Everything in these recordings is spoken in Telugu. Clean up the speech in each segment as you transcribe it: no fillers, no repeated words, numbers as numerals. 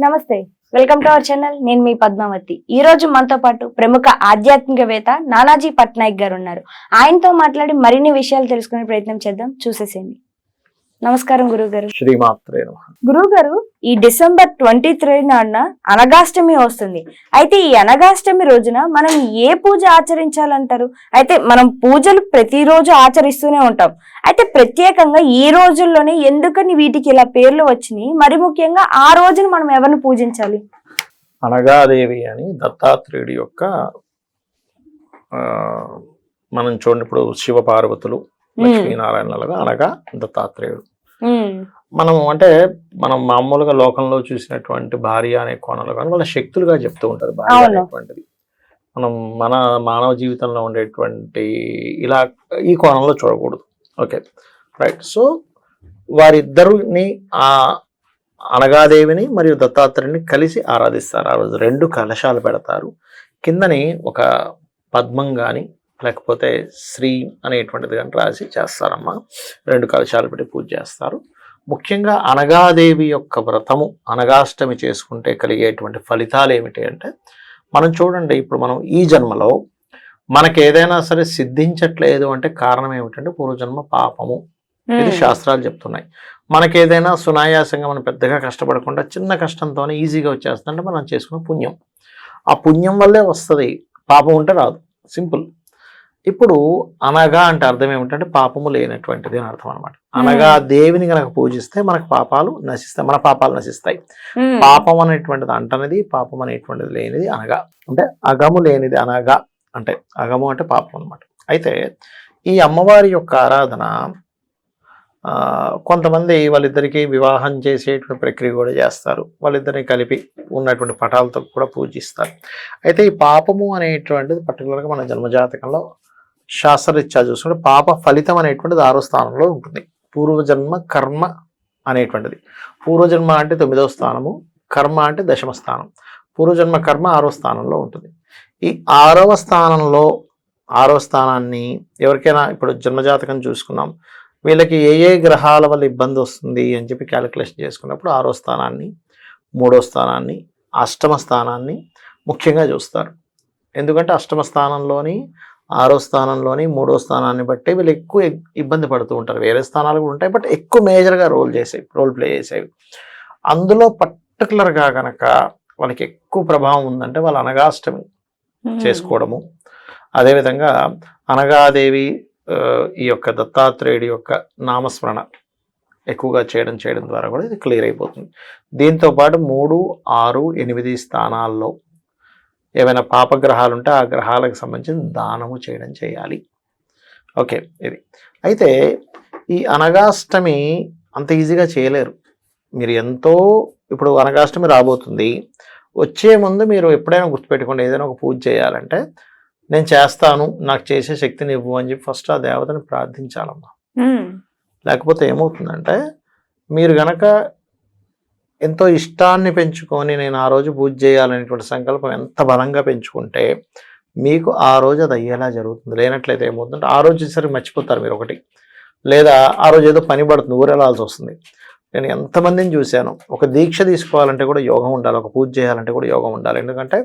నమస్తే, వెల్కమ్ టు అవర్ ఛానల్. నేను మీ పద్మావతి. ఈ రోజు మనతో పాటు ప్రముఖ ఆధ్యాత్మికవేత్త నానాజీ పట్నాయక్ గారు ఉన్నారు. ఆయనతో మాట్లాడి మరిన్ని విషయాలు తెలుసుకునే ప్రయత్నం చేద్దాం. చూసేసేయండి. నమస్కారం గురువు గారు. శ్రీమాత్రే నమః. గురువు గారు, ఈ డిసెంబర్ 23 నాడున అనగాష్టమి వస్తుంది. అయితే ఈ అనగాష్టమి రోజున మనం ఏ పూజ ఆచరించాలంటారు? అయితే మనం పూజలు ప్రతిరోజు ఆచరిస్తూనే ఉంటాం. అయితే ప్రత్యేకంగా ఈ రోజుల్లోనే ఎందుకని వీటికి ఇలా పేర్లు వచ్చినాయి? మరి ముఖ్యంగా ఆ రోజున మనం ఎవరిని పూజించాలి? అనగాదేవి అని దత్తాత్రేయుడి యొక్క మనం చూడండి, ఇప్పుడు శివ పార్వతులు లక్ష్మీనారాయణలుగా అనగా దత్తాత్రేయుడు. మనం అంటే మనం మామూలుగా లోకంలో చూసినటువంటి భార్య అనే కోణంలో కానీ వాళ్ళ శక్తులుగా చెప్తూ ఉంటారు. భార్య అనేటువంటిది మనం మన మానవ జీవితంలో ఉండేటువంటి ఇలా ఈ కోణంలో చూడకూడదు. Okay, right. సో వారిద్దరిని ఆ అనగాదేవిని మరియు దత్తాత్రేయుని కలిసి ఆరాధిస్తారు. ఆ రోజు 2 కలశాలు పెడతారు. కిందని ఒక పద్మం కానీ లేకపోతే శ్రీ అనేటువంటిది కానీ రాసి చేస్తారమ్మా. 2 కలశాలు పెట్టి పూజ చేస్తారు. ముఖ్యంగా అనగాదేవి యొక్క వ్రతము అనగాష్టమి చేసుకుంటే కలిగేటువంటి ఫలితాలు ఏమిటి అంటే, మనం చూడండి, ఇప్పుడు మనం ఈ జన్మలో మనకి ఏదైనా సరే సిద్ధించట్లేదు అంటే కారణం ఏమిటంటే పూర్వజన్మ పాపము. ఇది శాస్త్రాలు చెప్తున్నాయి. మనకి ఏదైనా సునాయాసంగా మనం పెద్దగా కష్టపడకుండా చిన్న కష్టంతోనే ఈజీగా వచ్చేస్తుందంటే మనం చేసుకున్న పుణ్యం. ఆ పుణ్యం వల్లే వస్తుంది, పాపం ఉంటే రాదు. సింపుల్. ఇప్పుడు అనగా అంటే అర్థం ఏమిటంటే పాపము లేనటువంటిది అని అర్థం అనమాట. అనగా దేవిని కనుక పూజిస్తే మనకు పాపాలు నశిస్తాయి, మన పాపాలు నశిస్తాయి. పాపం అనేటువంటిది అంటనేది, పాపం అనేటువంటిది లేనిది అనగా. అంటే అగము లేనిది అనగా, అంటే అగము అంటే పాపం అనమాట. అయితే ఈ అమ్మవారి యొక్క ఆరాధన కొంతమంది వాళ్ళిద్దరికీ వివాహం చేసేటువంటి ప్రక్రియ కూడా చేస్తారు. వాళ్ళిద్దరిని కలిపి ఉన్నటువంటి పటాలతో కూడా పూజిస్తారు. అయితే ఈ పాపము అనేటువంటిది పర్టికులర్గా మన జన్మజాతకంలో శాస్త్రరీత్యా చూసుకుంటే పాప ఫలితం అనేటువంటిది 6వ స్థానంలో ఉంటుంది. పూర్వజన్మ కర్మ అనేటువంటిది. పూర్వజన్మ అంటే 9వ స్థానము, కర్మ అంటే 10వ స్థానం. పూర్వజన్మ కర్మ 6వ స్థానంలో ఉంటుంది. ఈ 6వ స్థానంలో 6వ స్థానాన్ని ఎవరికైనా ఇప్పుడు జన్మజాతకం చూసుకున్నాం, వీళ్ళకి ఏ గ్రహాల వల్ల ఇబ్బంది వస్తుంది అని చెప్పి క్యాలిక్యులేషన్ చేసుకున్నప్పుడు 6వ స్థానాన్ని, 3వ స్థానాన్ని, 8వ స్థానాన్ని ముఖ్యంగా చూస్తారు. ఎందుకంటే 8వ స్థానంలోని, 6వ స్థానంలోని, 3వ స్థానాన్ని బట్టి వీళ్ళు ఎక్కువ ఇబ్బంది పడుతూ ఉంటారు. వేరే స్థానాలు కూడా ఉంటాయి, బట్ ఎక్కువ మేజర్గా రోల్ ప్లే చేసేవి. అందులో పర్టికులర్గా కనుక వాళ్ళకి ఎక్కువ ప్రభావం ఉందంటే వాళ్ళ అనగాష్టమి చేసుకోవడము. అదేవిధంగా అనగాదేవి ఈ యొక్క దత్తాత్రేయుడి యొక్క నామస్మరణ ఎక్కువగా చేయడం ద్వారా కూడా ఇది క్లియర్ అయిపోతుంది. దీంతో పాటు 3, 6, 8 స్థానాల్లో ఏమైనా పాపగ్రహాలు ఉంటే ఆ గ్రహాలకు సంబంధించిన దానము చేయాలి. ఓకే, ఇది. అయితే ఈ అనగాష్టమి అంత ఈజీగా చేయలేరు మీరు. ఇప్పుడు అనగాష్టమి రాబోతుంది, వచ్చే ముందు మీరు ఎప్పుడైనా గుర్తుపెట్టుకోండి, ఏదైనా ఒక పూజ చేయాలంటే నేను చేస్తాను, నాకు చేసే శక్తిని ఇవ్వు అని చెప్పి ఫస్ట్ ఆ దేవతని ప్రార్థించాలమ్మా. లేకపోతే ఏమవుతుందంటే మీరు గనక ఎంతో ఇష్టాన్ని పెంచుకొని నేను ఆ రోజు పూజ చేయాలనేటువంటి సంకల్పం ఎంత బలంగా పెంచుకుంటే మీకు ఆ రోజు అది అయ్యేలా జరుగుతుంది. లేనట్లయితే ఏమవుతుందంటే ఆ రోజు సరే మర్చిపోతారు మీరు ఒకటి, లేదా ఆ రోజు ఏదో పని పడుతుంది, ఊరెళ్ళాల్సి వస్తుంది. నేను ఎంతమందిని చూశాను, ఒక దీక్ష తీసుకోవాలంటే కూడా యోగం ఉండాలి, ఒక పూజ చేయాలంటే కూడా యోగం ఉండాలి. ఎందుకంటే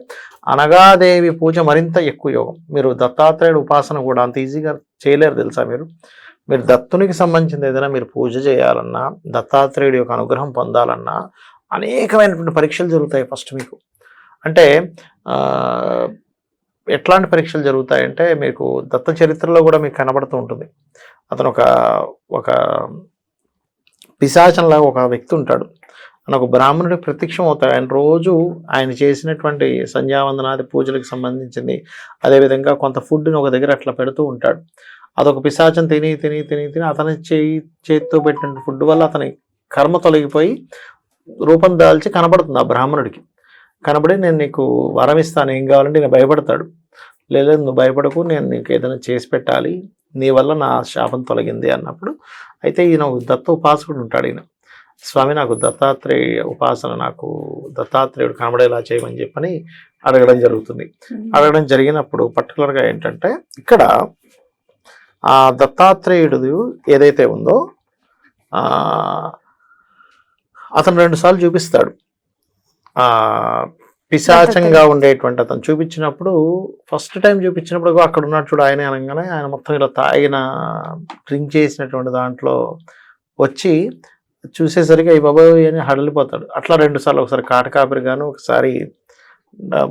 అనగాదేవి పూజ మరింత ఎక్కువ యోగం. మీరు దత్తాత్రేయుడు ఉపాసన కూడా అంత ఈజీగా చేయలేరు తెలుసా. మీరు దత్తునికి సంబంధించింది ఏదైనా మీరు పూజ చేయాలన్నా, దత్తాత్రేయుడి యొక్క అనుగ్రహం పొందాలన్నా అనేకమైనటువంటి పరీక్షలు జరుగుతాయి ఫస్ట్ మీకు. అంటే ఎట్లాంటి పరీక్షలు జరుగుతాయంటే మీకు దత్త చరిత్రలో కూడా మీకు కనబడుతూ ఉంటుంది. అతను ఒక పిశాచంలాగా ఒక వ్యక్తి ఉంటాడు. ఒక బ్రాహ్మణుడి ప్రత్యక్షం అవుతాడు. ఆయన రోజు ఆయన చేసినటువంటి సంధ్యావందనాది పూజలకు సంబంధించింది, అదేవిధంగా కొంత ఫుడ్ని ఒక దగ్గర అట్లా పెడుతూ ఉంటాడు. అదొక పిశాచం తిని అతని చేతితో పెట్టిన ఫుడ్ వల్ల అతని కర్మ తొలగిపోయి రూపం దాల్చి కనబడుతుంది ఆ బ్రాహ్మణుడికి. కనబడి నేను నీకు వరం ఇస్తాను, ఏం కావాలంటే నేను భయపడతాడు. లేదు నువ్వు భయపడకు, నేను నీకు ఏదైనా చేసి పెట్టాలి, నీ వల్ల నా శాపం తొలగింది అన్నప్పుడు, అయితే ఈయన దత్త ఉపాసకుడు ఉంటాడు. ఈయన స్వామి నాకు దత్తాత్రేయ ఉపాసన, నాకు దత్తాత్రేయుడు కనబడేలా చేయమని చెప్పని అడగడం జరుగుతుంది. అడగడం జరిగినప్పుడు పర్టికులర్గా ఏంటంటే ఇక్కడ ఆ దత్తాత్రేయుడు ఏదైతే ఉందో అతను 2 సార్లు చూపిస్తాడు. ఆ పిశాచంగా ఉండేటువంటి అతను చూపించినప్పుడు ఫస్ట్ టైం చూపించినప్పుడు అక్కడ ఉన్నట్టు చూడు ఆయన అనగానే ఆయన మొత్తం ఇలా తాగిన డ్రింక్ చేసినటువంటి దాంట్లో వచ్చి చూసేసరికి అయ్యి బాబాయ్ అని హడలిపోతాడు. అట్లా 2 సార్లు, ఒకసారి కాటకాపరి గాను, ఒకసారి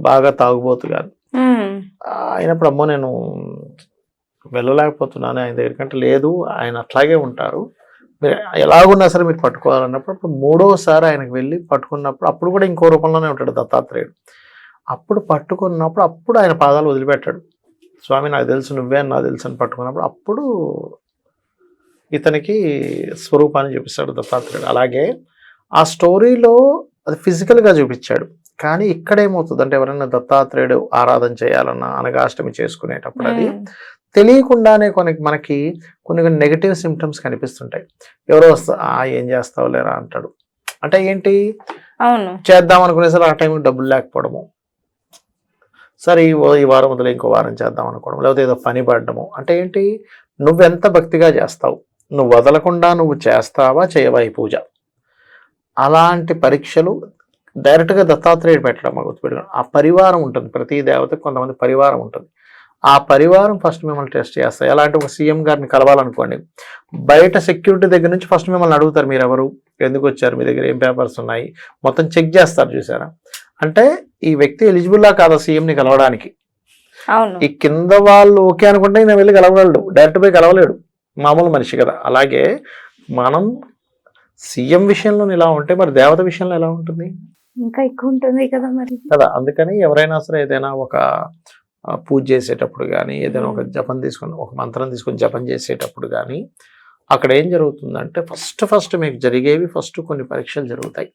బాగా తాగుబోతు గాను అయినప్పుడు అమ్మో నేను వెళ్ళలేకపోతున్నాను ఆయన దగ్గర కంటే, లేదు ఆయన అట్లాగే ఉంటారు, మీరు ఎలాగున్నా సరే మీరు పట్టుకోవాలన్నప్పుడు అప్పుడు 3వసారి ఆయనకు వెళ్ళి పట్టుకున్నప్పుడు అప్పుడు కూడా ఇంకో రూపంలోనే ఉంటాడు దత్తాత్రేయుడు. అప్పుడు పట్టుకున్నప్పుడు అప్పుడు ఆయన పాదాలు వదిలిపెట్టాడు. స్వామి నాకు తెలుసు నువ్వే అని నాకు తెలుసు అని పట్టుకున్నప్పుడు అప్పుడు ఇతనికి స్వరూపాన్ని చూపిస్తాడు దత్తాత్రేయుడు. అలాగే ఆ స్టోరీలో అది ఫిజికల్గా చూపించాడు, కానీ ఇక్కడ ఏమవుతుంది అంటే ఎవరైనా దత్తాత్రేయుడు ఆరాధన చేయాలన్నా అనగాష్టమి చేసుకునేటప్పుడు అది తెలియకుండానే మనకి కొన్ని నెగటివ్ సిమ్టమ్స్ కనిపిస్తుంటాయి. ఎవరో ఏం చేస్తావు లేరా అంటాడు, అంటే ఏంటి చేద్దాం అనుకునేసరి ఆ టైంకి డబ్బులు లేకపోవడము, సరే ఈ వారం వదిలే ఇంకో వారం చేద్దాం అనుకోవడం, లేకపోతే ఏదో పని పడడము. అంటే ఏంటి, నువ్వెంత భక్తిగా చేస్తావు, నువ్వు వదలకుండా నువ్వు చేస్తావా చేయవా ఈ పూజ. అలాంటి పరీక్షలు డైరెక్ట్గా దత్తాత్రేయుడు పెట్టడం గుర్తుపెట్టుకోండి. ఆ పరివారం ఉంటుంది, ప్రతి దేవతకు కొంతమంది పరివారం ఉంటుంది. ఆ పరివారం ఫస్ట్ మిమ్మల్ని టెస్ట్ చేస్తాయి. ఎలాంటి ఒక సీఎం గారిని కలవాలనుకోండి, బయట సెక్యూరిటీ దగ్గర నుంచి ఫస్ట్ మిమ్మల్ని అడుగుతారు, మీరు ఎవరు, ఎందుకు వచ్చారు, మీ దగ్గర ఏం పేపర్స్ ఉన్నాయి, మొత్తం చెక్ చేస్తారు. చూసారా, అంటే ఈ వ్యక్తి ఎలిజిబుల్లా కాదా సీఎంని కలవడానికి. ఈ కింద వాళ్ళు ఓకే అనుకుంటే నేను వెళ్ళి కలవగలడు, డైరెక్ట్ పోయి కలవలేడు, మామూలు మనిషి కదా. అలాగే మనం సీఎం విషయంలో ఇలా ఉంటే మరి దేవత విషయంలో ఎలా ఉంటుంది, ఇంకా ఎక్కువ ఉంటుంది కదా మరి కదా. అందుకని ఎవరైనా సరే ఏదైనా ఒక పూజ చేసేటప్పుడు కానీ, ఏదైనా ఒక జపం తీసుకొని ఒక మంత్రం తీసుకొని జపం చేసేటప్పుడు కానీ అక్కడ ఏం జరుగుతుందంటే ఫస్ట్ మీకు జరిగేవి కొన్ని పరీక్షలు జరుగుతాయి.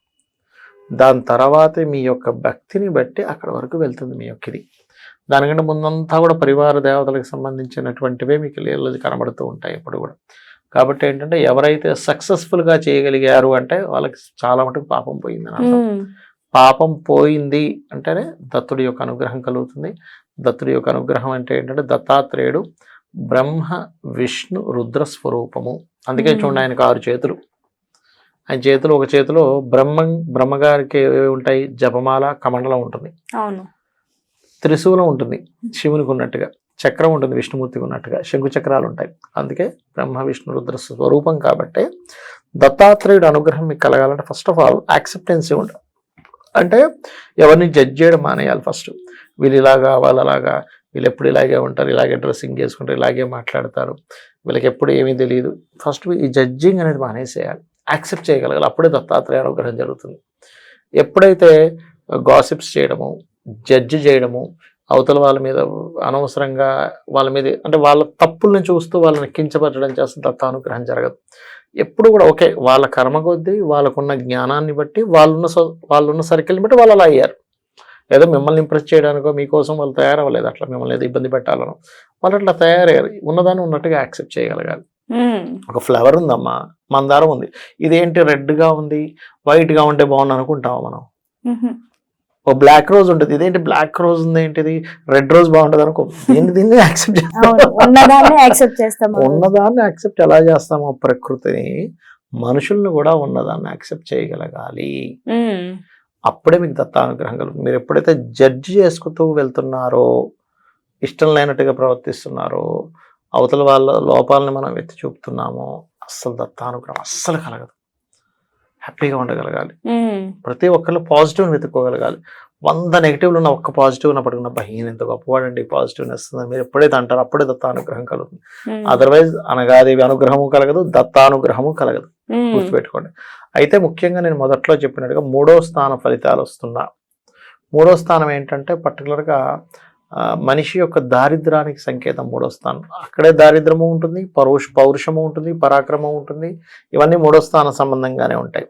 దాని తర్వాతే మీ యొక్క భక్తిని బట్టి అక్కడ వరకు వెళ్తుంది మీ యొక్క ఇది. దానికంటే ముందంతా కూడా పరివార దేవతలకు సంబంధించినటువంటివే మీకు లీలలు కనబడుతూ ఉంటాయి ఎప్పుడు కూడా. కాబట్టి ఏంటంటే ఎవరైతే సక్సెస్ఫుల్గా చేయగలిగారు అంటే వాళ్ళకి చాలా మటుకు పాపం పోయిందని అర్థం. పాపం పోయింది అంటేనే దత్తుడి యొక్క అనుగ్రహం కలుగుతుంది. దత్తుడి యొక్క అనుగ్రహం అంటే ఏంటంటే దత్తాత్రేయుడు బ్రహ్మ విష్ణు రుద్ర స్వరూపము. అందుకే చూడండి ఆయనకు 6 చేతులు. ఆయన చేతులు, ఒక చేతిలో బ్రహ్మగారికి ఏవి ఉంటాయి, జపమాల కమండలం ఉంటుంది, త్రిశూలం ఉంటుంది శివునికి ఉన్నట్టుగా, చక్రం ఉంటుంది విష్ణుమూర్తికి ఉన్నట్టుగా, శంకు చక్రాలు ఉంటాయి. అందుకే బ్రహ్మ విష్ణు రుద్ర స్వరూపం. కాబట్టి దత్తాత్రేయుడు అనుగ్రహం మీకు కలగాలంటే ఫస్ట్ ఆఫ్ ఆల్ యాక్సెప్టెన్సీ ఉండాలి. అంటే ఎవరిని జడ్జ్ చేయడం మానేయాలి. ఫస్ట్ వీళ్ళు ఇలాగా వాళ్ళు అలాగా, వీళ్ళు ఎప్పుడు ఇలాగే ఉంటారు, ఇలాగే డ్రెస్సింగ్ చేసుకుంటారు, ఇలాగే మాట్లాడతారు, వీళ్ళకి ఎప్పుడు ఏమీ తెలియదు. ఫస్ట్ ఈ జడ్జింగ్ అనేది మానేసేయాలి, యాక్సెప్ట్ చేయగలగాలి. అప్పుడే దత్తాత్రేయ అనుగ్రహం జరుగుతుంది. ఎప్పుడైతే గాసిప్స్ చేయడము, జడ్జి చేయడము, అవతల వాళ్ళ మీద అనవసరంగా వాళ్ళ మీద అంటే వాళ్ళ తప్పుల్ని చూస్తూ వాళ్ళని కించపరచడం చేస్తే దత్తానుగ్రహం జరగదు. ఎప్పుడు కూడా ఓకే, వాళ్ళ కర్మ కొద్దీ వాళ్ళకున్న జ్ఞానాన్ని బట్టి వాళ్ళున్న సర్కిల్ని బట్టి వాళ్ళు అలా అయ్యారు. ఏదో మిమ్మల్ని ఇంప్రెస్ చేయడానికో మీకోసం వాళ్ళు తయారవ్వలేదు, అట్లా మిమ్మల్ని ఏదో ఇబ్బంది పెట్టాలను వాళ్ళు అట్లా తయారయ్యారు. ఉన్నదాన్ని ఉన్నట్టుగా యాక్సెప్ట్ చేయగలగాలి. ఒక ఫ్లవర్ ఉందమ్మా, మందారం ఉంది, ఇదేంటి రెడ్గా ఉంది, వైట్గా ఉంటే బాగుంది అనుకుంటామా మనం. ఓ బ్లాక్ రోజ్ ఉంటుంది, ఇదేంటి బ్లాక్ రోజ్ ఉంది, ఏంటిది రెడ్ రోజ్ బాగుంటుంది అనుకో. దీన్ని యాక్సెప్ట్ చేస్తాం. ఉన్నదాన్ని యాక్సెప్ట్ ఎలా చేస్తామో ప్రకృతిని, మనుషుల్ని కూడా ఉన్నదాన్ని యాక్సెప్ట్ చేయగలగాలి. అప్పుడే మీకు దత్తానుగ్రహం కలుగుతుంది. మీరు ఎప్పుడైతే జడ్జి చేసుకుంటూ వెళ్తున్నారో, ఇష్టం లేనట్టుగా ప్రవర్తిస్తున్నారో, అవతల వాళ్ళ లోపాలని మనం ఎత్తి చూపుతున్నామో అస్సలు దత్తానుగ్రహం అస్సలు కలగదు. హ్యాపీగా ఉండగలగాలి. ప్రతి ఒక్కళ్ళు పాజిటివ్ని వెతుక్కోగలగాలి. 100 నెగిటివ్లు ఉన్న ఒక్క పాజిటివ్ ఉన్నప్పటికీ ఈయన ఎంత గొప్పవాడండి, పాజిటివ్నెస్ మీరు ఎప్పుడైతే అంటారో అప్పుడే దత్తానుగ్రహం కలుగుతుంది. అదర్వైజ్ అనగాదేవి అనుగ్రహము కలగదు, దత్తానుగ్రహము కలగదు. గుర్తుపెట్టుకోండి. అయితే ముఖ్యంగా నేను మొదట్లో చెప్పినట్టుగా 3వ స్థానం ఫలితాలు వస్తున్నా. 3వ స్థానం ఏంటంటే పర్టికులర్గా మనిషి యొక్క దారిద్రానికి సంకేతం 3వ స్థానం. అక్కడే దారిద్రము ఉంటుంది, పౌరుషము ఉంటుంది, పరాక్రమం ఉంటుంది. ఇవన్నీ 3వ స్థాన సంబంధంగానే ఉంటాయి.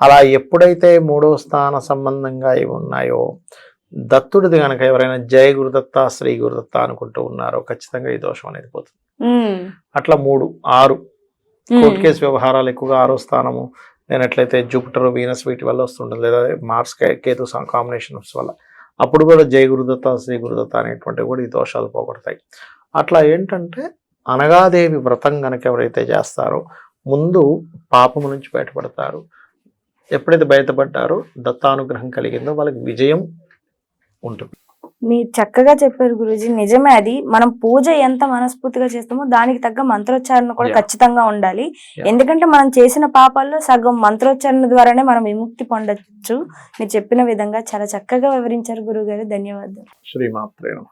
అలా ఎప్పుడైతే 3వ స్థాన సంబంధంగా ఇవి ఉన్నాయో, దత్తుడిది కనుక ఎవరైనా జయ గురుదత్త శ్రీ గురుదత్త అనుకుంటూ ఉన్నారో ఖచ్చితంగా ఈ దోషం అనేది పోతుంది. అట్లా 3, 6 కోర్టు కేసు వ్యవహారాలు ఎక్కువగా 6వ స్థానము లేనట్లయితే జూపిటర్ వీనస్ వీటి వల్ల వస్తుంటుంది, లేదా మార్స్ కేతు కాంబినేషన్స్ వల్ల. అప్పుడు కూడా జయ గురుదత్త శ్రీ గురుదత్త అనేటువంటివి కూడా ఈ దోషాలు పోగొడతాయి. అట్లా ఏంటంటే అనగాదేవి వ్రతం కనుక ఎవరైతే చేస్తారో ముందు పాపము నుంచి బయటపడతారు. ఎప్పుడైతే బయటపడ్డారో దత్తానుగ్రహం కలిగిందో వాళ్ళకి విజయం ఉంటుంది. మీరు చక్కగా చెప్పారు గురూజీ. నిజమే, అది మనం పూజ ఎంత మనస్ఫూర్తిగా చేస్తామో దానికి తగ్గ మంత్రోచ్చారణ కూడా Yeah. ఖచ్చితంగా ఉండాలి. Yeah. ఎందుకంటే మనం చేసిన పాపాల్లో సగం మంత్రోచ్చారణ ద్వారానే మనం విముక్తి పొందొచ్చు. మీరు చెప్పిన విధంగా చాలా చక్కగా వివరించారు గురువు గారు. ధన్యవాదాలు. శ్రీమాత్రే నమః.